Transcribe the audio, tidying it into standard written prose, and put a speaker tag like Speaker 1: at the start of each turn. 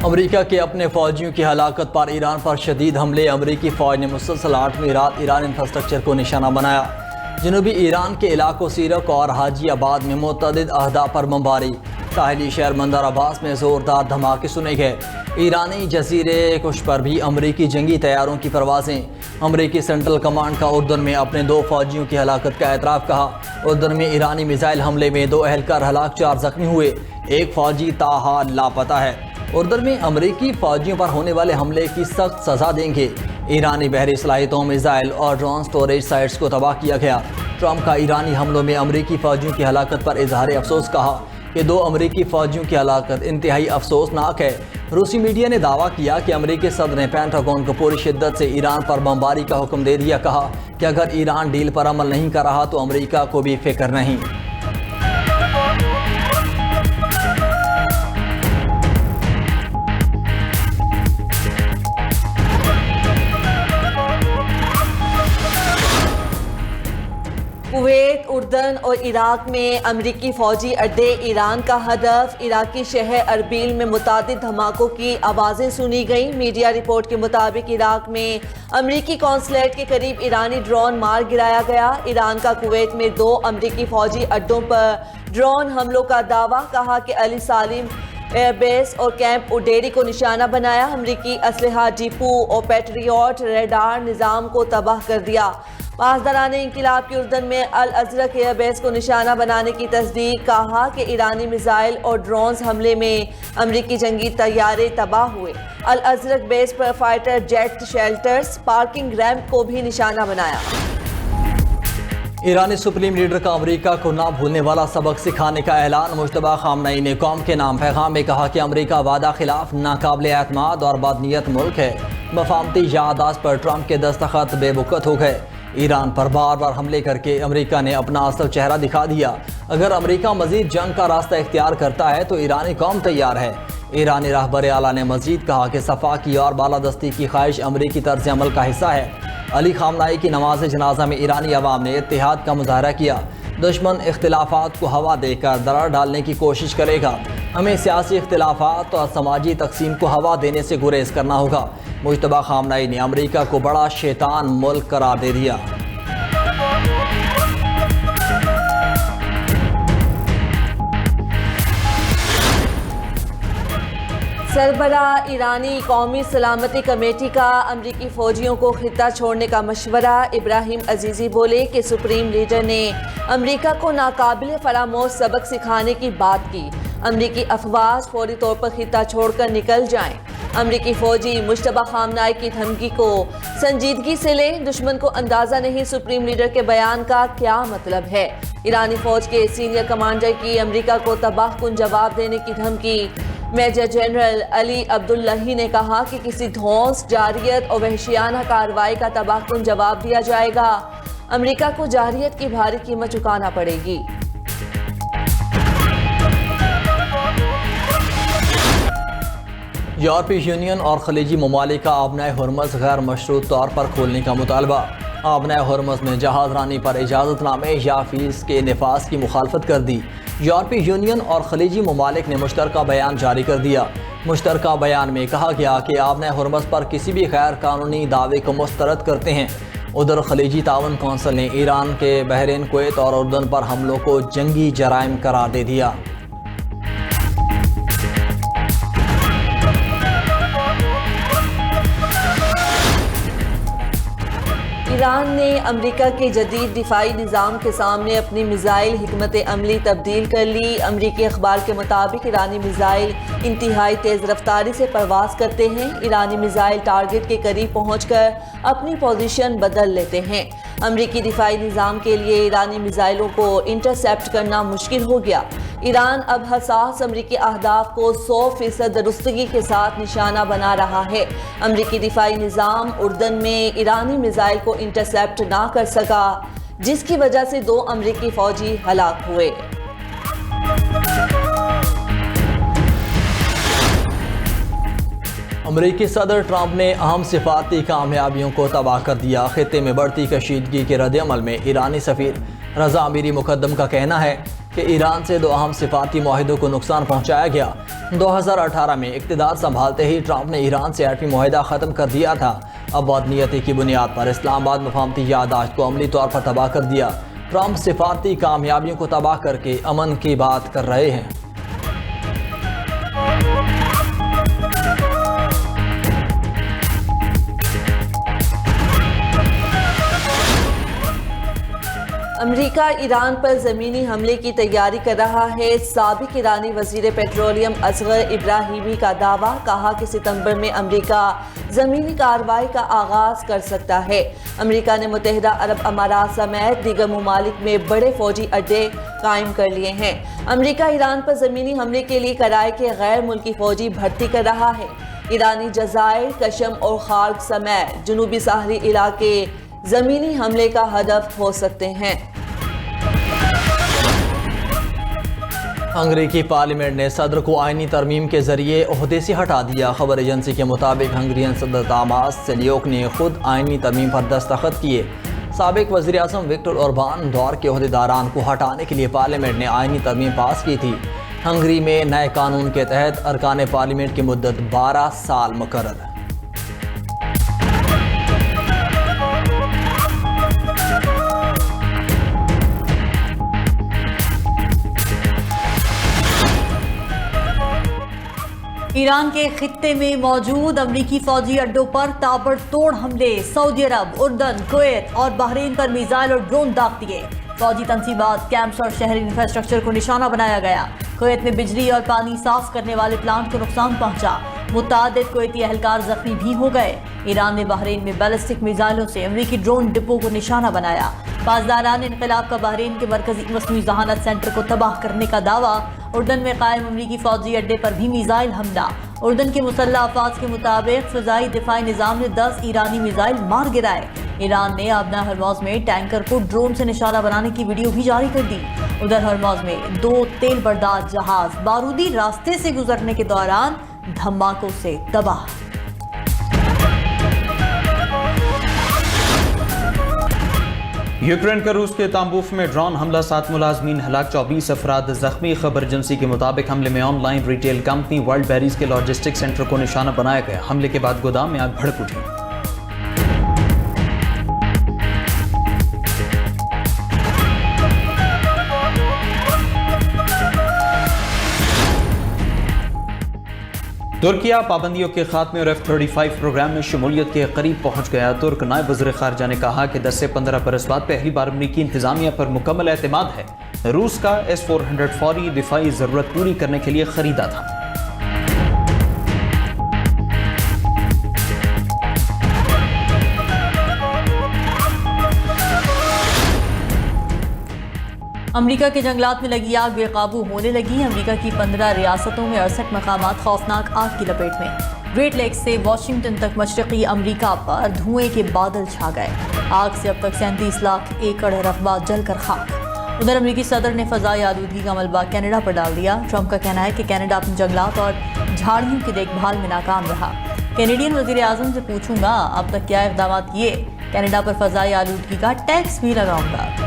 Speaker 1: امریکہ کے اپنے فوجیوں کی ہلاکت پر ایران پر شدید حملے۔ امریکی فوج نے مسلسل 8ویں رات ایران انفراسٹرکچر کو نشانہ بنایا۔ جنوبی ایران کے علاقوں سیرک اور حاجی آباد میں متعدد اہداف پر بمباری۔ ساحلی شہر بندر عباس میں زوردار دھماکے سنے گئے۔ ایرانی جزیرے کش پر بھی امریکی جنگی طیاروں کی پروازیں۔ امریکی سینٹرل کمانڈ کا اردن میں اپنے 2 فوجیوں کی ہلاکت کا اعتراف کہا۔ اردن میں ایرانی میزائل حملے میں 2 اہلکار ہلاک، 4 زخمی ہوئے، 1 فوجی تاحال لاپتہ ہے۔ اردن میں امریکی فوجیوں پر ہونے والے حملے کی سخت سزا دیں گے۔ ایرانی بحری صلاحیتوں، میزائل اور ڈرون سٹوریج سائٹس کو تباہ کیا گیا۔ ٹرمپ کا ایرانی حملوں میں امریکی فوجیوں کی ہلاکت پر اظہار افسوس، کہا کہ 2 امریکی فوجیوں کی ہلاکت انتہائی افسوسناک ہے۔ روسی میڈیا نے دعویٰ کیا کہ امریکی صدر نے پینٹاگون کو پوری شدت سے ایران پر بمباری کا حکم دے دیا، کہا کہ اگر ایران ڈیل پر عمل نہیں کر رہا تو امریکہ کو بھی فکر نہیں۔
Speaker 2: کویت، اردن اور عراق میں امریکی فوجی اڈے ایران کا ہدف۔ عراقی شہر اربیل میں متعدد دھماکوں کی آوازیں سنی گئیں۔ میڈیا رپورٹ کے مطابق عراق میں امریکی قونصلیٹ کے قریب ایرانی ڈرون مار گرایا گیا۔ ایران کا کویت میں 2 امریکی فوجی اڈوں پر ڈرون حملوں کا دعویٰ، کہا کہ علی سالم ایئر بیس اور کیمپ اوڈیری کو نشانہ بنایا۔ امریکی اسلحہ ڈپو اور پیٹریوٹ ریڈار نظام کو تباہ کر دیا۔ پاسداران انقلاب کی اردن میں الازرق ایئر بیس کو نشانہ بنانے کی تصدیق، کہا کہ ایرانی میزائل اور ڈرونز حملے میں امریکی جنگی طیارے تباہ ہوئے۔ الازرق بیس پر fighter jet shelters, parking ramp کو بھی نشانہ بنایا۔
Speaker 1: ایرانی سپریم لیڈر کا امریکہ کو نہ بھولنے والا سبق سکھانے کا اعلان۔ مجتبیٰ خامنئی نے قوم کے نام پیغام میں کہا کہ امریکہ وعدہ خلاف، ناقابل اعتماد اور بدنیت ملک ہے۔ مفاہمتی یادداشت پر ٹرمپ کے دستخط بے وقت ہو گئے۔ ایران پر بار بار حملے کر کے امریکہ نے اپنا اصل چہرہ دکھا دیا۔ اگر امریکہ مزید جنگ کا راستہ اختیار کرتا ہے تو ایرانی قوم تیار ہے۔ ایرانی رہبر اعلیٰ نے مزید کہا کہ صفاقی اور بالادستی کی خواہش امریکی طرز عمل کا حصہ ہے۔ علی خامنئی کی نماز جنازہ میں ایرانی عوام نے اتحاد کا مظاہرہ کیا۔ دشمن اختلافات کو ہوا دے کر درار ڈالنے کی کوشش کرے گا۔ ہمیں سیاسی اختلافات اور سماجی تقسیم کو ہوا دینے سے گریز کرنا ہوگا۔ مجتبیٰ خامنئی نے امریکہ کو بڑا شیطان ملک قرار دے دیا۔
Speaker 2: سربراہ ایرانی قومی سلامتی کمیٹی کا امریکی فوجیوں کو خطہ چھوڑنے کا مشورہ۔ ابراہیم عزیزی بولے کہ سپریم لیڈر نے امریکہ کو ناقابل فراموش سبق سکھانے کی بات کی۔ امریکی افواج فوری طور پر خطہ چھوڑ کر نکل جائیں۔ امریکی فوجی مجتبیٰ خامنئی کی دھمکی کو سنجیدگی سے لیں۔ دشمن کو اندازہ نہیں سپریم لیڈر کے بیان کا کیا مطلب ہے۔ ایرانی فوج کے سینئر کمانڈر کی امریکہ کو تباہ کن جواب دینے کی دھمکی۔ میجر جنرل علی عبداللہی نے کہا کہ کسی دھونس، جارحیت اور وحشیانہ کارروائی کا تباہ کن جواب دیا جائے گا۔ امریکہ کو جارحیت کی بھاری قیمت چکانا پڑے گی۔
Speaker 1: یورپی یونین اور خلیجی ممالک کا آبنۂ ہرمز غیر مشروط طور پر کھولنے کا مطالبہ۔ آبنۂ ہرمز میں جہاز رانی پر اجازت نامے یا فیس کے نفاذ کی مخالفت کر دی۔ یورپی یونین اور خلیجی ممالک نے مشترکہ بیان جاری کر دیا۔ مشترکہ بیان میں کہا گیا کہ آبنۂ ہرمز پر کسی بھی غیر قانونی دعوے کو مسترد کرتے ہیں۔ ادھر خلیجی تعاون کونسل نے ایران کے بحرین، کویت اور اردن پر حملوں کو جنگی جرائم قرار دے دیا۔
Speaker 2: ایران نے امریکہ کے جدید دفاعی نظام کے سامنے اپنی میزائل حکمت عملی تبدیل کر لی۔ امریکی اخبار کے مطابق ایرانی میزائل انتہائی تیز رفتاری سے پرواز کرتے ہیں۔ ایرانی میزائل ٹارگٹ کے قریب پہنچ کر اپنی پوزیشن بدل لیتے ہیں۔ امریکی دفاعی نظام کے لیے ایرانی میزائلوں کو انٹرسیپٹ کرنا مشکل ہو گیا۔ ایران اب حساس امریکی اہداف کو 100% درستگی کے ساتھ نشانہ بنا رہا ہے۔ امریکی دفاعی نظام اردن میں ایرانی میزائل کو انٹرسیپٹ نہ کر سکا، جس کی وجہ سے 2 امریکی فوجی ہلاک ہوئے۔
Speaker 1: امریکی صدر ٹرمپ نے اہم سفارتی کامیابیوں کو تباہ کر دیا۔ خطے میں بڑھتی کشیدگی کے رد عمل میں ایرانی سفیر رضا امیری مقدم کا کہنا ہے کہ ایران سے 2 اہم سفارتی معاہدوں کو نقصان پہنچایا گیا۔ 2018 میں اقتدار سنبھالتے ہی ٹرمپ نے ایران سے ایٹمی معاہدہ ختم کر دیا تھا۔ اب بدنیتی کی بنیاد پر اسلام آباد مفاہمتی یادداشت کو عملی طور پر تباہ کر دیا۔ ٹرمپ سفارتی کامیابیوں کو تباہ کر کے امن کی بات کر رہے ہیں۔
Speaker 2: امریکہ ایران پر زمینی حملے کی تیاری کر رہا ہے۔ سابق ایرانی وزیر پیٹرولیم اصغر ابراہیمی کا دعویٰ، کہا کہ ستمبر میں امریکہ زمینی کارروائی کا آغاز کر سکتا ہے۔ امریکہ نے متحدہ عرب امارات سمیت دیگر ممالک میں بڑے فوجی اڈے قائم کر لیے ہیں۔ امریکہ ایران پر زمینی حملے کے لیے کرائے کے غیر ملکی فوجی بھرتی کر رہا ہے۔ ایرانی جزائر، کشم اور خارق سمیت جنوبی ساحلی علاقے زمینی حملے کا ہدف ہو سکتے ہیں۔
Speaker 1: ہنگری پارلیمنٹ نے صدر کو آئینی ترمیم کے ذریعے عہدے سے ہٹا دیا۔ خبر ایجنسی کے مطابق ہنگرین صدر تاماس سیلیوک نے خود آئینی ترمیم پر دستخط کیے۔ سابق وزیر اعظم وکٹر اوربان دور کے عہدیداران کو ہٹانے کے لیے پارلیمنٹ نے آئینی ترمیم پاس کی تھی۔ ہنگری میں نئے قانون کے تحت ارکان پارلیمنٹ کی مدت 12 سال مقرر۔
Speaker 3: ایران کے خطے میں موجود امریکی فوجی اڈوں پر تابڑ توڑ حملے، سعودی عرب، اردن، کویت اور بحرین پر میزائل اور ڈرون داغ دیے۔ فوجی تنصیبات، کیمپس اور شہری انفراسٹرکچر کو نشانہ بنایا گیا۔ کویت میں بجلی اور پانی صاف کرنے والے پلانٹ کو نقصان پہنچا۔ متعدد کویتی اہلکار زخمی بھی ہو گئے۔ ایران نے بحرین میں بیلسٹک میزائلوں سے امریکی ڈرون ڈپو کو نشانہ بنایا۔ پاسداران انقلاب کا بحرین کے مرکزی مصنوعی ذہانت سینٹر کو تباہ کرنے کا دعویٰ۔ اردن میں قائم امریکی فوجی اڈے پر بھی میزائل حملہ۔ اردن کے مسلح افواج کے مطابق فضائی دفاعی نظام نے 10 ایرانی میزائل مار گرائے۔ ایران نے آبنا ہرموز میں ٹینکر کو ڈرون سے نشانہ بنانے کی ویڈیو بھی جاری کر دی۔ ادھر ہرموز میں 2 تیل بردار جہاز بارودی راستے سے گزرنے کے دوران دھماکوں سے تباہ۔
Speaker 4: یوکرین کا روس کے تامبوف میں ڈرون حملہ، 7 ملازمین ہلاک، 24 افراد زخمی۔ خبر ایجنسی کے مطابق حملے میں on line retail company world berries کے لاجسٹک سینٹر کو نشانہ بنایا گیا۔ حملے کے بعد گودام میں آگ بھڑک اٹھی۔ ترکیہ پابندیوں کے خاتمے اور F-35 پروگرام میں شمولیت کے قریب پہنچ گیا۔ ترک نائب وزیر خارجہ نے کہا کہ 10 سے 15 برس بعد پہلی بار امریکی انتظامیہ پر مکمل اعتماد ہے۔ روس کا S-400 فوری دفاعی ضرورت پوری کرنے کے لیے خریدا تھا۔
Speaker 3: امریکہ کے جنگلات میں لگی آگ بے قابو ہونے لگی۔ امریکہ کی 15 ریاستوں میں 68 مقامات خوفناک آگ کی لپیٹ میں۔ گریٹ لیکس سے واشنگٹن تک مشرقی امریکہ پر دھوئیں کے بادل چھا گئے۔ آگ سے اب تک 37 لاکھ ایکڑ رقبہ جل کر خاک۔ ادھر امریکی صدر نے فضائی آلودگی کا ملبہ کینیڈا پر ڈال دیا۔ ٹرمپ کا کہنا ہے کہ کینیڈا اپنے جنگلات اور جھاڑیوں کی دیکھ بھال میں ناکام رہا۔ کینیڈین وزیر اعظم سے پوچھوں گا اب تک کیا اقدامات کیے، کینیڈا پر فضائی آلودگی کا ٹیکس بھی لگاؤں گا۔